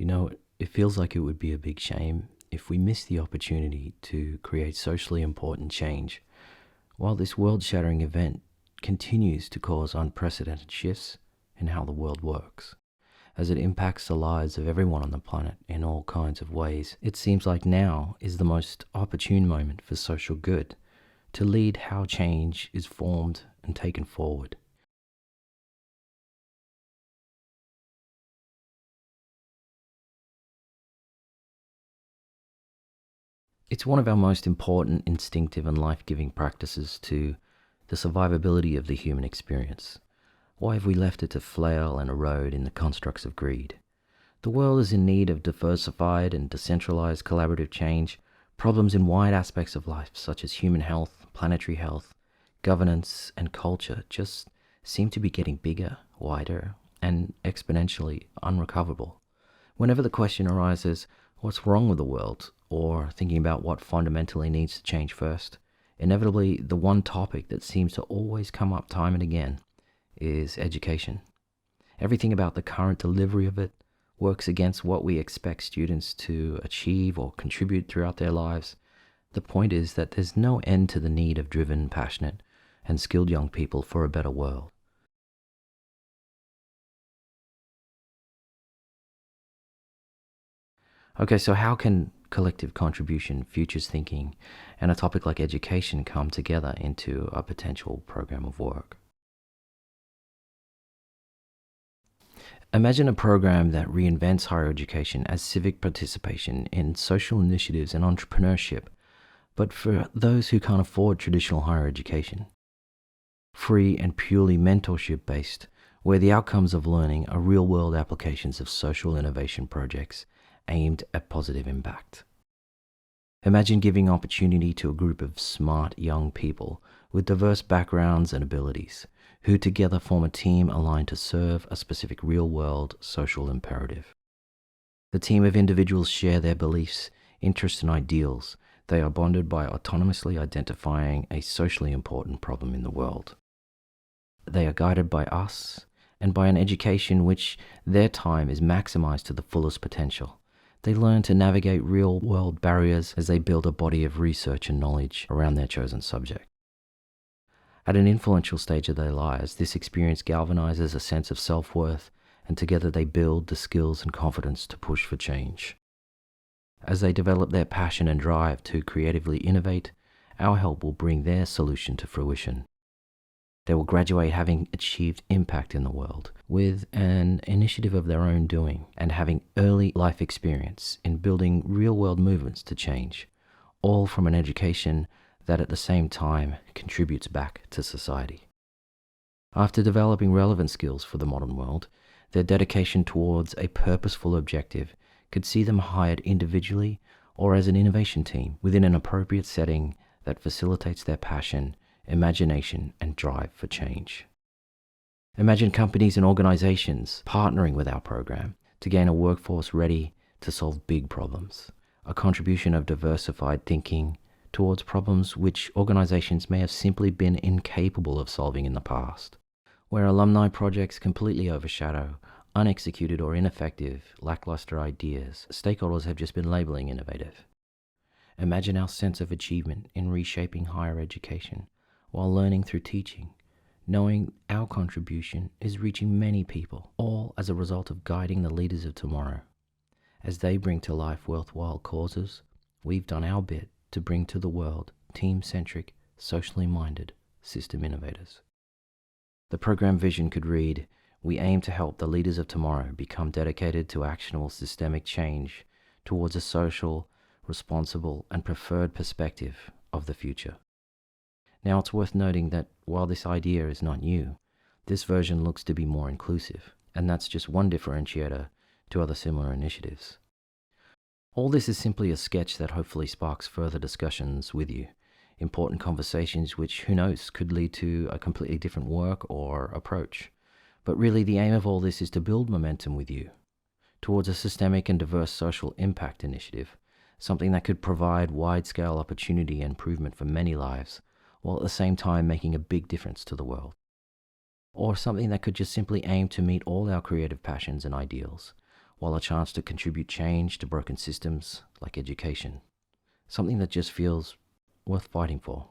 You know, it feels like it would be a big shame if we miss the opportunity to create socially important change, while this world-shattering event continues to cause unprecedented shifts in how the world works. As it impacts the lives of everyone on the planet in all kinds of ways, it seems like now is the most opportune moment for social good to lead how change is formed and taken forward. It's one of our most important instinctive and life-giving practices to the survivability of the human experience. Why have we left it to flail and erode in the constructs of greed? The world is in need of diversified and decentralized collaborative change. Problems in wide aspects of life, such as human health, planetary health, governance, and culture, just seem to be getting bigger, wider, and exponentially unrecoverable. Whenever the question arises, what's wrong with the world, or thinking about what fundamentally needs to change first, inevitably the one topic that seems to always come up time and again is education. Everything about the current delivery of it works against what we expect students to achieve or contribute throughout their lives. The point is that there's no end to the need of driven, passionate, and skilled young people for a better world. Okay, so how can collective contribution, futures thinking, and a topic like education come together into a potential program of work? Imagine a program that reinvents higher education as civic participation in social initiatives and entrepreneurship, but for those who can't afford traditional higher education. Free and purely mentorship based, where the outcomes of learning are real world applications of social innovation projects aimed at positive impact. Imagine giving opportunity to a group of smart young people with diverse backgrounds and abilities, who together form a team aligned to serve a specific real-world social imperative. The team of individuals share their beliefs, interests, and ideals. They are bonded by autonomously identifying a socially important problem in the world. They are guided by us and by an education which their time is maximized to the fullest potential. They learn to navigate real-world barriers as they build a body of research and knowledge around their chosen subject. At an influential stage of their lives, this experience galvanizes a sense of self-worth, and together they build the skills and confidence to push for change. As they develop their passion and drive to creatively innovate, our help will bring their solution to fruition. They will graduate having achieved impact in the world with an initiative of their own doing and having early life experience in building real-world movements to change, all from an education that at the same time contributes back to society. After developing relevant skills for the modern world, their dedication towards a purposeful objective could see them hired individually or as an innovation team within an appropriate setting that facilitates their passion, imagination, and drive for change. Imagine companies and organizations partnering with our program to gain a workforce ready to solve big problems, a contribution of diversified thinking towards problems which organizations may have simply been incapable of solving in the past, where alumni projects completely overshadow unexecuted or ineffective, lackluster ideas stakeholders have just been labeling innovative. Imagine our sense of achievement in reshaping higher education while learning through teaching, knowing our contribution is reaching many people, all as a result of guiding the leaders of tomorrow. As they bring to life worthwhile causes, we've done our bit to bring to the world team-centric, socially minded system innovators. The program vision could read, we aim to help the leaders of tomorrow become dedicated to actionable systemic change towards a social, responsible, and preferred perspective of the future. Now, it's worth noting that while this idea is not new, this version looks to be more inclusive, and that's just one differentiator to other similar initiatives. All this is simply a sketch that hopefully sparks further discussions with you, important conversations which, who knows, could lead to a completely different work or approach. But really, the aim of all this is to build momentum with you towards a systemic and diverse social impact initiative, something that could provide wide-scale opportunity and improvement for many lives, while at the same time making a big difference to the world. Or something that could just simply aim to meet all our creative passions and ideals, while a chance to contribute change to broken systems like education. Something that just feels worth fighting for.